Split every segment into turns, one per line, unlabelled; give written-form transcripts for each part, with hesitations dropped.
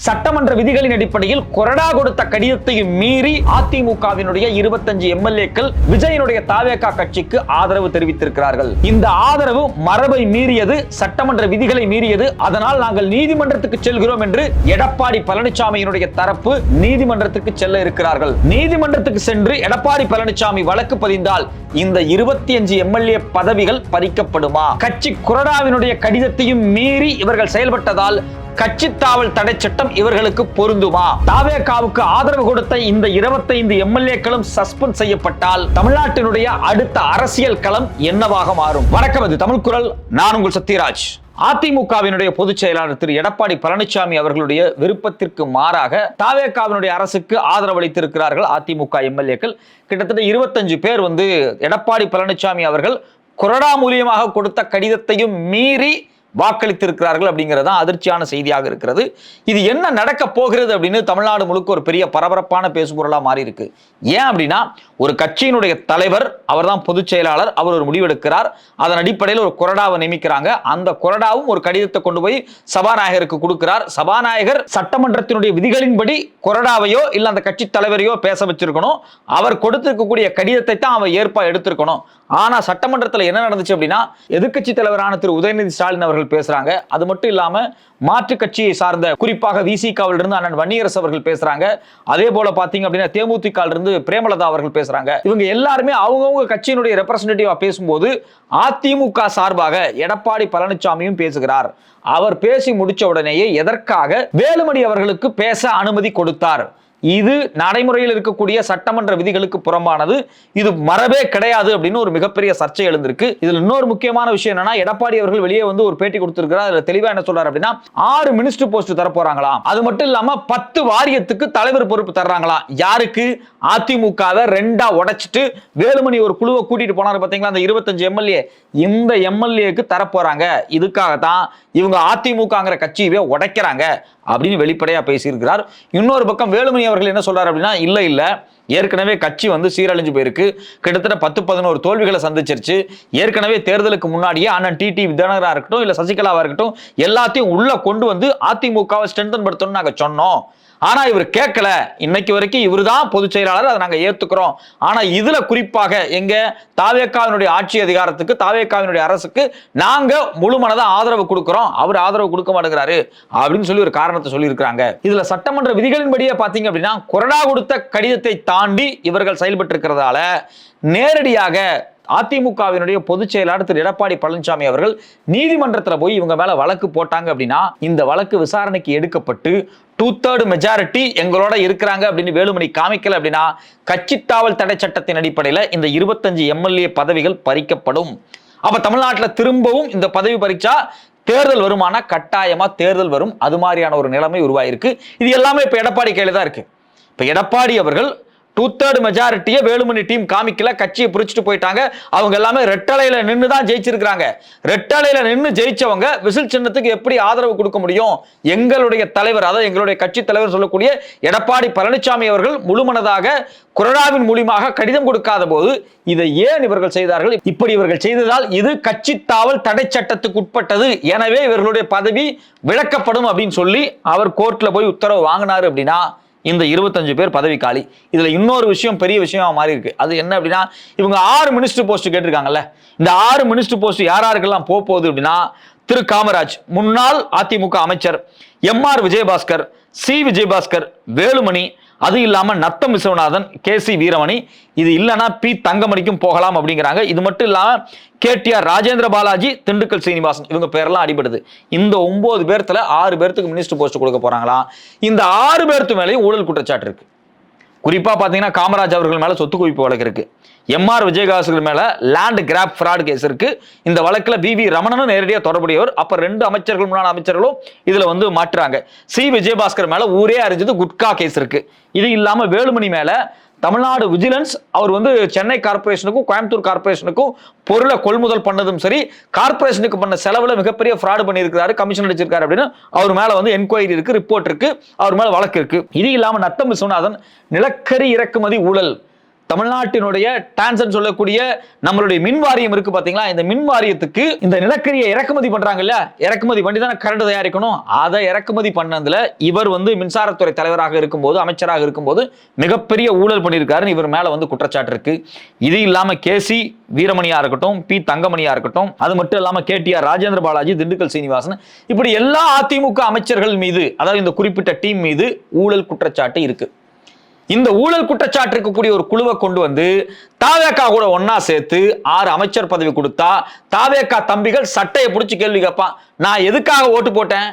சட்டமன்ற விதிகளின் அடிப்படையில் கொறடா கொடுத்த கடிதத்தையும் மீறி அதிமுகவினுடைய 25 எம்எல்ஏக்கள் விஜயனுடைய தாவேகா கட்சிக்கு ஆதரவு தெரிவித்திருக்கிறார்கள். இந்த ஆதரவு மரபை மீறியது, சட்டமன்ற விதிகளை மீறியது. அதனால் நாங்கள் நீதிமன்றத்துக்கு செல்கிறோம் என்று எடப்பாடி பழனிசாமியினுடைய தரப்பு நீதிமன்றத்துக்கு செல்ல இருக்கிறார்கள். நீதிமன்றத்துக்கு சென்று எடப்பாடி பழனிசாமி வழக்கு பதிந்தால் இந்த 25 எம்எல்ஏ பதவிகள் பறிக்கப்படுமா? கட்சி கொறடாவினுடைய கடிதத்தையும் மீறி இவர்கள் செயல்பட்டதால் கட்சி தாவல் தடை சட்டம் இவர்களுக்கு பொருந்துமா? தாவேகாவுக்கு ஆதரவு கொடுத்த இந்த 25 எம்எல்ஏக்களும் சஸ்பெண்ட் செய்யப்பட்டால் தமிழ்நாட்டினுடைய அடுத்த அரசியல் களம் என்னவாக மாறும்? வணக்கம், இது தமிழ் குரல். நான் உங்கள் சத்யராஜ். அதிமுகவினுடைய பொதுச் செயலாளர் திரு எடப்பாடி பழனிசாமி அவர்களுடைய விருப்பத்திற்கு மாறாக தாவேகாவினுடைய அரசுக்கு ஆதரவு அளித்திருக்கிறார்கள் அதிமுக எம்எல்ஏக்கள். கிட்டத்தட்ட 25 பேர் எடப்பாடி பழனிசாமி அவர்கள் கொறடா மூலியமாக கொடுத்த கடிதத்தையும் மீறி வாக்களித்திருக்கிறார்கள் அப்படிங்கிறது தான் அதிர்ச்சியான செய்தியாக இருக்கிறது. இது என்ன நடக்க போகிறது அப்படின்னு தமிழ்நாடு முழுக்க ஒரு பெரிய பரபரப்பான பேசுபொருளா மாறி இருக்கு. ஏன் அப்படின்னா, ஒரு கட்சியினுடைய தலைவர், அவர் தான் பொதுச் செயலாளர், அவர் ஒரு முடிவெடுக்கிறார். அதன் அடிப்படையில் ஒரு கொறடாவை நியமிக்கிறாங்க. அந்த கொறடாவும் ஒரு கடிதத்தை கொண்டு போய் சபாநாயகருக்கு கொடுக்கிறார். சபாநாயகர் சட்டமன்றத்தினுடைய விதிகளின்படி கொறடாவையோ இல்ல அந்த கட்சி தலைவரையோ பேச வச்சிருக்கணும். அவர் கொடுத்திருக்கக்கூடிய கடிதத்தை தான் அவர் ஏற்பா எடுத்திருக்கணும். ஆனா சட்டமன்றத்தில் என்ன நடந்துச்சு அப்படின்னா, எதிர்க்கட்சி தலைவரான திரு உதயநிதி ஸ்டாலின் அவர்கள் பேசுறாங்க. அது மட்டும் இல்லாம மாற்று கட்சியை சார்ந்த, குறிப்பாக விசிகாவில் இருந்து அண்ணன் வன்னியரசு அவர்கள் பேசுறாங்க. அதே போல பாத்தீங்க அப்படின்னா தேமுதிக இருந்து பிரேமலதா அவர்கள் பேசுறாங்க. இவங்க எல்லாருமே அவங்கவுங்க கட்சியினுடைய ரெப்ரசன்டேட்டிவா பேசும்போது அதிமுக சார்பாக எடப்பாடி பழனிசாமியும் பேசுகிறார். அவர் பேசி முடிச்ச உடனேயே எதற்காக வேலுமணி அவர்களுக்கு பேச அனுமதி கொடுத்தார்? இது நடைமுறையில் இருக்கக்கூடிய சட்டமன்ற விதிகளுக்கு புறம்பானது. இது மரபே கிடையாது அப்படின்னு ஒரு மிகப்பெரிய சர்ச்சை எழுந்திருக்கு. இதுல இன்னொரு முக்கியமான விஷயம் என்னன்னா, எடப்பாடி அவர்கள் வெளியே ஒரு பேட்டி கொடுத்திருக்கிறார். அதுல தெளிவா என்ன சொல்றாரு அப்படின்னா, 6 மினிஸ்டர் போஸ்ட் தர போறாங்களாம். அது மட்டும் இல்லாம 10 வாரியத்துக்கு தலைவர் பொறுப்பு தர்றாங்களாம். யாருக்கு? அதிமுகவை 2ஆ உடைச்சிட்டு வேலுமணி ஒரு குழுவை கூட்டிட்டு போனாரு பாத்தீங்களா, அந்த 25 எம்எல்ஏ. இந்த எம்எல்ஏக்கு தரப்போறாங்க. இதுக்காகத்தான் இவங்க அதிமுகங்கிற கட்சியவே உடைக்கிறாங்க அப்படின்னு வெளிப்படையா பேசியிருக்கிறார். இன்னொரு பக்கம் வேலுமணி அவர்கள் என்ன சொல்றாரு அப்படின்னா, இல்ல ஏற்கனவே கட்சி சீரழிஞ்சு போயிருக்கு. கிட்டத்தட்ட 10-11 தோல்விகளை சந்திச்சிருச்சு. ஏற்கனவே தேர்தலுக்கு முன்னாடியே அண்ணன் டிடி வித்யானகரா இருக்கட்டும் இல்ல சசிகலாவா இருக்கட்டும் எல்லாத்தையும் உள்ள கொண்டு அதிமுகவை ஸ்ட்ரென்தன் படுத்தணும்னு நாங்க சொன்னோம். ஆனா இவர் கேட்கல. இன்னைக்கு வரைக்கும் இவர் தான் பொதுச் செயலாளர், அதை நாங்க ஏத்துக்கிறோம். ஆனா இதுல குறிப்பாக எங்க தாவேகாவினுடைய ஆட்சி அதிகாரத்துக்கு, தாவேகாவினுடைய அரசுக்கு நாங்க முழு மனதா ஆதரவு கொடுக்கிறோம், அவர் ஆதரவு கொடுக்க மாட்டேங்கிறாரு அப்படின்னு சொல்லி ஒரு காரணத்தை சொல்லி இருக்காங்க. இதுல சட்டமன்ற விதிகளின்படியே பாத்தீங்க அப்படின்னா, கொறடா கொடுத்த கடிதத்தை தாண்டி இவர்கள் செயல்பட்டு இருக்கிறதால நேரடியாக அதிமுகவினுடைய பொதுச் செயலாளர் திரு எடப்பாடி பழனிசாமி அவர்கள் நீதிமன்றத்தில் போய் இவங்க மேல வழக்கு போட்டாங்க அப்படின்னா, இந்த வழக்கு விசாரணைக்கு எடுக்கப்பட்டு 2/3 மெஜாரிட்டி எங்களோட இருக்கிறாங்க அப்படின்னு வேலுமணி காமிக்கல அப்படின்னா, கட்சி தாவல் தடை சட்டத்தின் அடிப்படையில் இந்த 25 எம்எல்ஏ பதவிகள் பறிக்கப்படும். அப்ப தமிழ்நாட்டில் திரும்பவும் இந்த பதவி பறிச்சா தேர்தல் வருமானா? கட்டாயமா தேர்தல் வரும். அது மாதிரியான ஒரு நிலைமை உருவாயிருக்கு. இது எல்லாமே இப்ப எடப்பாடி கையில தான் இருக்கு. இப்ப எடப்பாடி அவர்கள் 2/3 மெஜாரிட்டியை வேலுமணி டீம் காமிக்கல, கட்சியை பிரிச்சுட்டு போயிட்டாங்க. அவங்க எல்லாமே ரெட்டலையில நின்று தான் ஜெயிச்சிருக்காங்க. ரெட்டலையில நின்று ஜெயிச்சவங்க விசில் சின்னத்துக்கு எப்படி ஆதரவு கொடுக்க முடியும்? எங்களுடைய தலைவர், அதாவது எங்களுடைய கட்சி தலைவர் சொல்லக்கூடிய எடப்பாடி பழனிசாமி அவர்கள் முழுமனதாக கொறடாவின் மூலமாக கடிதம் கொடுக்காத போது இதை ஏன் இவர்கள் செய்தார்கள்? இப்படி இவர்கள் செய்ததால் இது கட்சி தாவல் தடை சட்டத்துக்கு உட்பட்டது, எனவே இவர்களுடைய பதவி விலக்கப்படும் அப்படின்னு சொல்லி அவர் கோர்ட்ல போய் உத்தரவு வாங்கினாரு. அப்படின்னா இந்த 25 பேர் பதவி காலி. இதுல இன்னொரு விஷயம், பெரிய விஷயமா மாறி இருக்கு. அது என்ன அப்படின்னா, இவங்க 6 மினிஸ்டர் போஸ்ட் கேட்டிருக்காங்கல்ல, இந்த 6 மினிஸ்டர் போஸ்ட் யாராருக்கெல்லாம் போகுது அப்படின்னா, திரு காமராஜ் முன்னாள் அதிமுக அமைச்சர், MR விஜயபாஸ்கர், C விஜயபாஸ்கர், வேலுமணி, அது இல்லாம நத்தம் விஸ்வநாதன், KC வீரமணி, இது இல்லைன்னா P தங்கமணிக்கும் போகலாம் அப்படிங்கிறாங்க. இது மட்டும் இல்லாம KTR ராஜேந்திர பாலாஜி, திண்டுக்கல் சீனிவாசன், இவங்க பேரெல்லாம் அடிபடுது. இந்த 9 பேர்த்துல 6 பேர்த்துக்கு மினிஸ்டர் போஸ்ட் கொடுக்க போறாங்களா? இந்த 6 பேர்த்து மேலேயும் ஊழல் குற்றச்சாட்டு இருக்கு. குறிப்பா பாத்தீங்கன்னா காமராஜ் அவர்கள் மேல சொத்து குவிப்பு வழக்கு இருக்கு. MR விஜயகாசர்கள் மேல லேண்ட் கிராப் ஃப்ராட் கேஸ் இருக்கு. இந்த வழக்குல VV ரமணனும் நேரடியாக தொடர்புடையவர். அப்ப 2 அமைச்சர்கள், முன்னாள் அமைச்சர்களும் இதுல மாற்றுறாங்க. C விஜயபாஸ்கர் மேல ஊரே அறிஞ்சது குட்கா கேஸ் இருக்கு. இது இல்லாம வேலுமணி மேல தமிழ்நாடு விஜிலன்ஸ் அவர் சென்னை கார்பரேஷனுக்கும் கோயம்புத்தூர் கார்பரேஷனுக்கும் பொருளை கொள்முதல் பண்ணதும் சரி, கார்பரேஷனுக்கு பண்ண செலவுல மிகப்பெரிய ஃப்ராட் பண்ணியிருக்காரு, கமிஷன் அடிச்சிருக்காரு அப்படின்னு அவர் மேல என்கொயரி இருக்கு, ரிப்போர்ட் இருக்கு, அவர் மேல வழக்கு இருக்கு. இது இல்லாம நத்தம் விஸ்வநாதன் நிலக்கரி இறக்குமதி ஊழல் தமிழ்நாட்டினுடைய டான்சன் சொல்லக்கூடிய நம்மளுடைய மின் வாரியம் இருக்கு பாத்தீங்களா, இந்த மின் வாரியத்துக்கு இந்த நிலக்கரியை இறக்குமதி பண்றாங்கல்ல, இறக்குமதி பண்ணி தானே கரண்ட் தயாரிக்கணும். அதை இறக்குமதி பண்ணதுல இவர் மின்சாரத்துறை தலைவராக இருக்கும்போது, அமைச்சராக இருக்கும்போது மிகப்பெரிய ஊழல் பண்ணியிருக்காரு. இவர் மேல குற்றச்சாட்டு இருக்கு. இது இல்லாம கேசி வீரமணியா இருக்கட்டும், பி தங்கமணியா இருக்கட்டும், அது மட்டும் இல்லாம கேடிஆர் ராஜேந்திர பாலாஜி, திண்டுக்கல் சீனிவாசன், இப்படி எல்லா அதிமுக அமைச்சர்கள் மீது, அதாவது இந்த குறிப்பிட்ட டீம் மீது ஊழல் குற்றச்சாட்டு இருக்கு. இந்த ஊழல் குற்றச்சாட்டு இருக்கக்கூடிய ஒரு குழுவை கொண்டு வந்து தாவேகா கூட ஒன்னா சேர்த்து 6 அமைச்சர் பதவி கொடுத்தா தாவேகா தம்பிகள் சட்டையை பிடிச்சி கேள்வி கேட்பான். நான் எதுக்காக ஓட்டு போட்டேன்?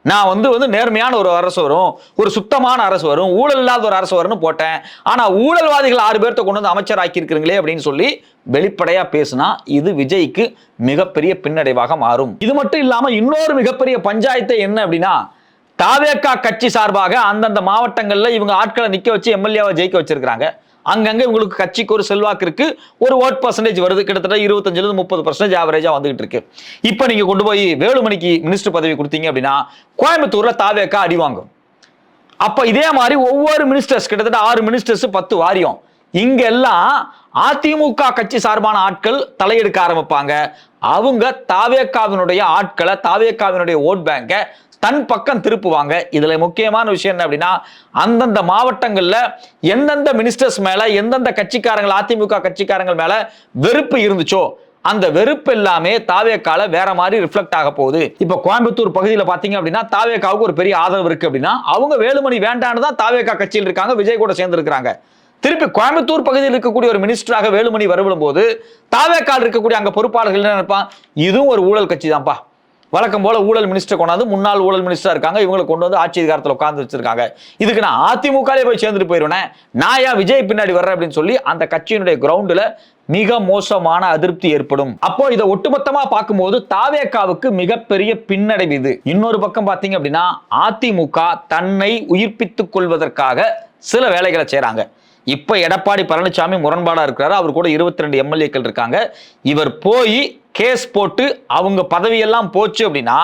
நான் நேர்மையான ஒரு அரசு வரும், ஒரு சுத்தமான அரசு வரும், ஊழல் இல்லாத ஒரு அரசு வரும்னு போட்டேன். ஆனா ஊழல்வாதிகள் 6 பேர்த்த கொண்டு வந்து அமைச்சர் ஆக்கி இருக்கிறீங்களே அப்படின்னு சொல்லி வெளிப்படையா பேசினா இது விஜய்க்கு மிகப்பெரிய பின்னடைவாக மாறும். இது மட்டும் இல்லாம இன்னொரு மிகப்பெரிய பஞ்சாயத்து என்ன அப்படின்னா, தாவேகா கட்சி சார்பாக அந்தந்த மாவட்டங்கள்ல இவங்க ஆட்களை நிக்க வச்சு எம்எல்ஏவை ஜெயிக்க வச்சிருக்காங்க. அங்கங்க இவங்களுக்கு கட்சிக்கு ஒரு செல்வாக்கு இருக்கு, ஒரு ஓட் பர்சன்டேஜ் வருது, கிட்டத்தட்ட 25-30% ஆவரேஜா வந்துகிட்டு இருக்கு. இப்ப நீங்க கொண்டு போய் வேலுமணிக்கு மினிஸ்டர் பதவி கொடுத்தீங்க அப்படின்னா கோயம்புத்தூர்ல தாவேகா அடி வாங்கும். அப்ப இதே மாதிரி ஒவ்வொரு மினிஸ்டர்ஸ், கிட்டத்தட்ட 6 மினிஸ்டர்ஸ் 10 வாரியம், இங்க எல்லாம் அதிமுக கட்சி சார்பான ஆட்கள் தலையெடுக்க ஆரம்பிப்பாங்க. அவங்க தாவேகாவினுடைய ஆட்களை, தாவேகாவினுடைய ஓட் பேங்க தன் பக்கம் திருப்புவாங்க. இதுல முக்கியமான விஷயம் என்ன அப்படின்னா, அந்தந்த மாவட்டங்கள்ல எந்தெந்த மினிஸ்டர்ஸ் மேல, எந்தெந்த கட்சிக்காரங்கள், அதிமுக கட்சிக்காரங்கள் மேல வெறுப்பு இருந்துச்சோ அந்த வெறுப்பு எல்லாமே தாவேகால வேற மாதிரி ரிஃப்ளெக்ட் ஆக போகுது. இப்ப கோயம்புத்தூர் பகுதியில் பாத்தீங்க அப்படின்னா தாவேகாவுக்கு ஒரு பெரிய ஆதரவு இருக்கு அப்படின்னா அவங்க வேலுமணி வேண்டான்னு தான் தாவேகா கட்சியில் இருக்காங்க, விஜய் கூட சேர்ந்து இருக்கிறாங்க. திருப்பி கோயம்புத்தூர் பகுதியில் இருக்கக்கூடிய ஒரு மினிஸ்டராக வேலுமணி வருவிடும் போது தாவேகால் இருக்கக்கூடிய அங்க பொறுப்பாளர்கள் என்ன நினைப்பான், இதுவும் ஒரு ஊழல் கட்சி தான்ப்பா, வழக்கம் போல ஊழல் மினிஸ்டர் கொண்டாந்து முன்னாள் ஊழல் மினிஸ்டர் இருக்காங்க, இவங்களை கொண்டு வந்து ஆட்சி அதிகாரத்தில் உட்கார்ந்து வச்சிருக்காங்க, இதுக்கு நான் அதிமுகலே போய் சேர்ந்துட்டு போயிருவேன், நான் ஏன் விஜய் பின்னாடி வர்றேன் அப்படின்னு சொல்லி அந்த கட்சியினுடைய கிரவுண்டுல மிக மோசமான அதிருப்தி ஏற்படும். அப்போ இதை ஒட்டுமொத்தமா பார்க்கும்போது தாவேகாவுக்கு மிகப்பெரிய பின்னடைவு இது. இன்னொரு பக்கம் பாத்தீங்க அப்படின்னா அதிமுக தன்னை உயிர்ப்பித்துக் கொள்வதற்காக சில வேலைகளை செய்யறாங்க. இப்ப எடப்பாடி பழனிசாமி முரண்பாடா இருக்கிறாரு, அவர் கூட 22 எம்எல்ஏக்கள் இருக்காங்க. இவர் போய் கேஸ் போட்டு அவங்க பதவியெல்லாம் போச்சு அப்படின்னா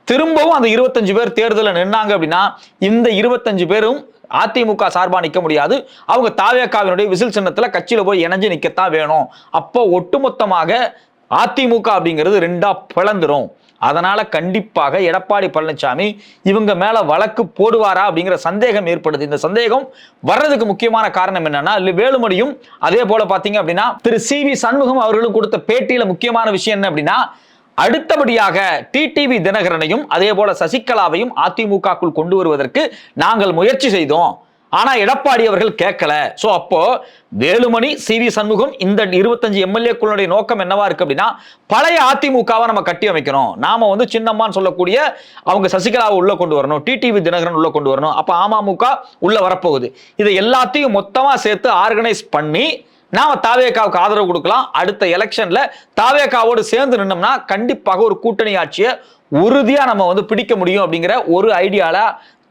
திரும்பவும் அந்த 25 பேர் தேர்தலில் நின்னாங்க அப்படின்னா இந்த 25 பேரும் அதிமுக சார்பா நிக்க முடியாது, அவங்க தாவேகாவினுடைய விசில் சின்னத்துல கட்சியில போய் இணைஞ்சு நிக்கத்தான் வேணும். அப்போ ஒட்டுமொத்தமாக அதிமுக அப்படிங்கிறது 2ஆ பிளந்துரும். அதனால கண்டிப்பாக எடப்பாடி பழனிசாமி இவங்க மேல வழக்கு போடுவாரா அப்படிங்கிற சந்தேகம் ஏற்படுது. இந்த சந்தேகம் வர்றதுக்கு முக்கியமான காரணம் என்னன்னா, வேலுமணியும் அதே போல பாத்தீங்க அப்படின்னா திரு சி.வி. சண்முகம் அவர்களும் கொடுத்த பேட்டியில முக்கியமான விஷயம் என்ன அப்படின்னா, அடுத்தபடியாக டிடிவி தினகரனையும் அதே போல சசிகலாவையும் அதிமுகக்குள் கொண்டு வருவதற்கு நாங்கள் முயற்சி செய்தோம், ஆனா எடப்பாடி அவர்கள் கேட்கல. சோ அப்போ வேலுமணி, சி.வி. சண்முகம் இந்த 25 எம்எல்ஏக்களுடைய நோக்கம் என்னவா இருக்கு அப்படின்னா, பழைய அதிமுகவை நம்ம கட்டி அமைக்கணும், நாம சின்னம்மான்னு சொல்லக்கூடிய அவங்க சசிகலாவை உள்ள கொண்டு வரணும், டிடிவி தினகரன் உள்ள கொண்டு வரணும், அப்ப அமமுக உள்ள வரப்போகுது. இதை எல்லாத்தையும் மொத்தமா சேர்த்து ஆர்கனைஸ் பண்ணி நாம தாவேகாவுக்கு ஆதரவு கொடுக்கலாம். அடுத்த எலெக்ஷன்ல தாவேகாவோடு சேர்ந்து நின்னோம்னா கண்டிப்பாக ஒரு கூட்டணி ஆட்சியை உறுதியா நம்ம பிடிக்க முடியும் அப்படிங்கிற ஒரு ஐடியால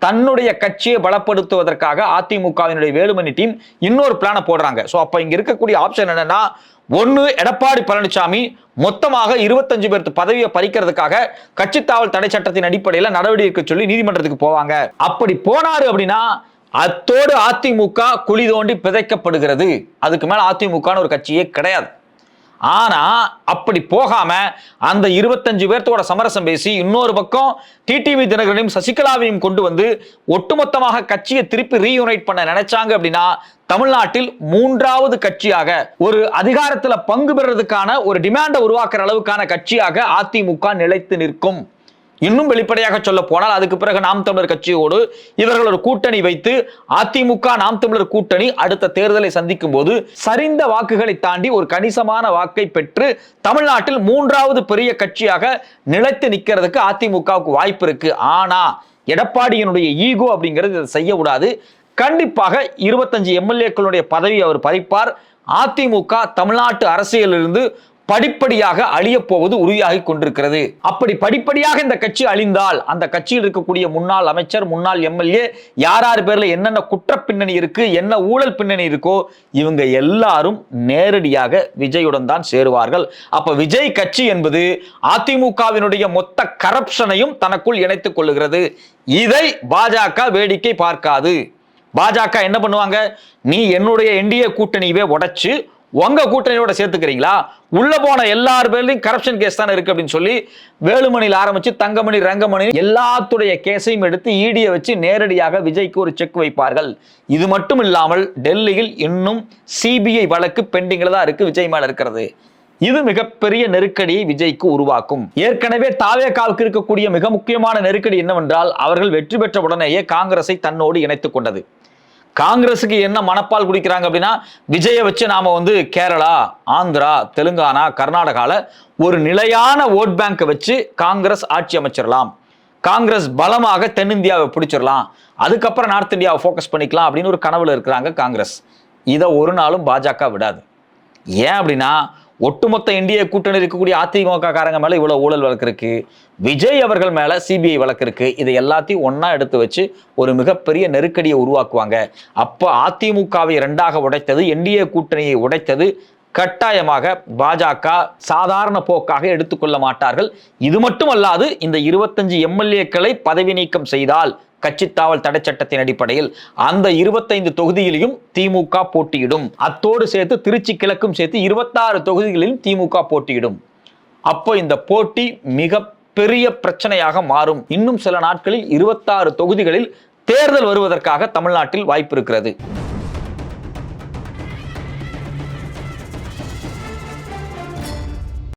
தன்னுடைய கட்சியை பலப்படுத்துவதற்காக அதிமுகவினுடைய வேலுமணி டீம் இன்னொரு பிளான போடுறாங்க. சோ அப்ப இங்க இருக்கக்கூடிய ஆப்ஷன் என்னன்னா, ஒன்னு எடப்பாடி பழனிசாமி மொத்தமாக 25 பேருக்கு பதவியை பறிக்கிறதுக்காக கட்சி தாவல் தடை சட்டத்தின் அடிப்படையில் நடவடிக்கை சொல்லி நீதிமன்றத்துக்கு போவாங்க. அப்படி போனாரு அப்படின்னா அத்தோடு அதிமுக குழி தோண்டி பிதைக்கப்படுகிறது. அதுக்கு மேல அதிமுக ஒரு கட்சியே கிடையாது. ஆனா அப்படி போகாம அந்த 25 பேர்த்தோட சமரசம் பேசி இன்னொரு பக்கம் டிடிவி தினகரனையும் சசிகலாவையும் கொண்டு வந்து ஒட்டுமொத்தமாக கட்சியை திருப்பி ரீயூனைட் பண்ண நினைச்சாங்க அப்படின்னா தமிழ்நாட்டில் 3வது கட்சியாக ஒரு அதிகாரத்துல பங்கு பெறதுக்கான ஒரு டிமாண்டை உருவாக்குற அளவுக்கான கட்சியாக அதிமுக நிலைத்து நிற்கும். இன்னும் வெளிப்படையாக சொல்ல போனால் அதுக்கு பிறகு நாம் தமிழர் கட்சியோடு இவர்கள் ஒரு கூட்டணி வைத்து அதிமுக நாம் தமிழர் கூட்டணி அடுத்த தேர்தலை சந்திக்கும் போது சரிந்த வாக்குகளை தாண்டி ஒரு கணிசமான வாக்கை பெற்று தமிழ்நாட்டில் 3வது பெரிய கட்சியாக நிலைத்து நிற்கிறதுக்கு அதிமுகவுக்கு வாய்ப்பு இருக்கு. ஆனா எடப்பாடியினுடைய ஈகோ அப்படிங்கிறது இதை செய்ய கூடாது. கண்டிப்பாக 25 எம்எல்ஏக்களுடைய பதவி அவர் பறிப்பார். அதிமுக தமிழ்நாட்டு அரசியலிருந்து படிப்படியாக அழிய போவது உறுதியாகி கொண்டிருக்கிறது. அப்படி படிப்படியாக இந்த கட்சி அழிந்தால் அந்த கட்சியில் இருக்கக்கூடிய முன்னாள் அமைச்சர், முன்னாள் எம்எல்ஏ யார் பேர்ல என்னென்ன குற்ற பின்னணி இருக்கு, என்ன ஊழல் பின்னணி இருக்கோ இவங்க எல்லாரும் நேரடியாக விஜயுடன் தான் சேருவார்கள். அப்ப விஜய் கட்சி என்பது அதிமுகவினுடைய மொத்த கரப்ஷனையும் தனக்குள் இணைத்துக் கொள்ளுகிறது. இதை பாஜக வேடிக்கை பார்க்காது. பாஜக என்ன பண்ணுவாங்க? நீ என்னுடைய என்டிஏ கூட்டணியவே உடைச்சு உங்க கூட்டணியோட சேர்த்துக்கிறீங்களா? உள்ள போன எல்லார் பேர்லயும் கரப்ஷன் கேஸ் தானே இருக்கு அப்படின்னு சொல்லி வேலுமணியில் ஆரம்பிச்சு தங்கமணி, ரங்கமணி எல்லாத்துடைய கேஸையும் எடுத்து ஈடிய வச்சு நேரடியாக விஜய்க்கு ஒரு செக் வைப்பார்கள். இது மட்டும் இல்லாமல் டெல்லியில் இன்னும் சிபிஐ வழக்கு பெண்டிங்ல தான் இருக்கு விஜய் மேல இருக்கிறது. இது மிகப்பெரிய நெருக்கடியை விஜய்க்கு உருவாக்கும். ஏற்கனவே தாவேகாவுக்கு இருக்கக்கூடிய மிக முக்கியமான நெருக்கடி என்னவென்றால், அவர்கள் வெற்றி பெற்ற உடனேயே காங்கிரஸை தன்னோடு இணைத்துக் கொண்டது. காங்கிரஸுக்கு என்ன மனப்பால் குடிக்கிறாங்க அப்படின்னா, விஜயை வச்சு நாம கேரளா, ஆந்திரா, தெலுங்கானா, கர்நாடகால ஒரு நிலையான ஓட் பேங்கை வச்சு காங்கிரஸ் ஆட்சி அமைச்சிடலாம், காங்கிரஸ் பலமாக தென்னிந்தியாவை பிடிச்சிடலாம், அதுக்கப்புறம் நார்த் இந்தியாவை ஃபோக்கஸ் பண்ணிக்கலாம் அப்படின்னு ஒரு கனவுல இருக்கிறாங்க காங்கிரஸ். இதை ஒரு நாளும் பாஜக விடாது. ஏன் அப்படின்னா, ஒட்டுமொத்த இந்திய கூட்டணி இருக்கக்கூடிய அதிமுக காரங்க மேல இவ்வளவு ஊழல் வழக்கு இருக்கு, விஜய் அவர்கள் மேல சிபிஐ வழக்கு இருக்கு. இதை எல்லாத்தையும் ஒன்னா எடுத்து வச்சு ஒரு மிகப்பெரிய நெருக்கடியை உருவாக்குவாங்க. அப்ப அதிமுகவை இரண்டாக உடைத்தது, என்டிஏ கூட்டணியை உடைத்தது கட்டாயமாக பாஜக சாதாரண போக்காக எடுத்துக்கொள்ள மாட்டார்கள். இது மட்டுமல்லாது, இந்த 25 எம்எல்ஏக்களை பதவி நீக்கம் செய்தால் கட்சித்தாவல் தடை சட்டத்தின் அடிப்படையில் அந்த 25 தொகுதியிலையும் திமுக போட்டியிடும். அத்தோடு சேர்த்து திருச்சி கிழக்கும் சேர்த்து 26 தொகுதிகளிலும் திமுக போட்டியிடும். அப்போ இந்த போட்டி மிக பெரிய பிரச்சனையாக மாறும். இன்னும் சில நாட்களில் 26 தொகுதிகளில் தேர்தல் வருவதற்காக தமிழ்நாட்டில் வாய்ப்பு இருக்கிறது.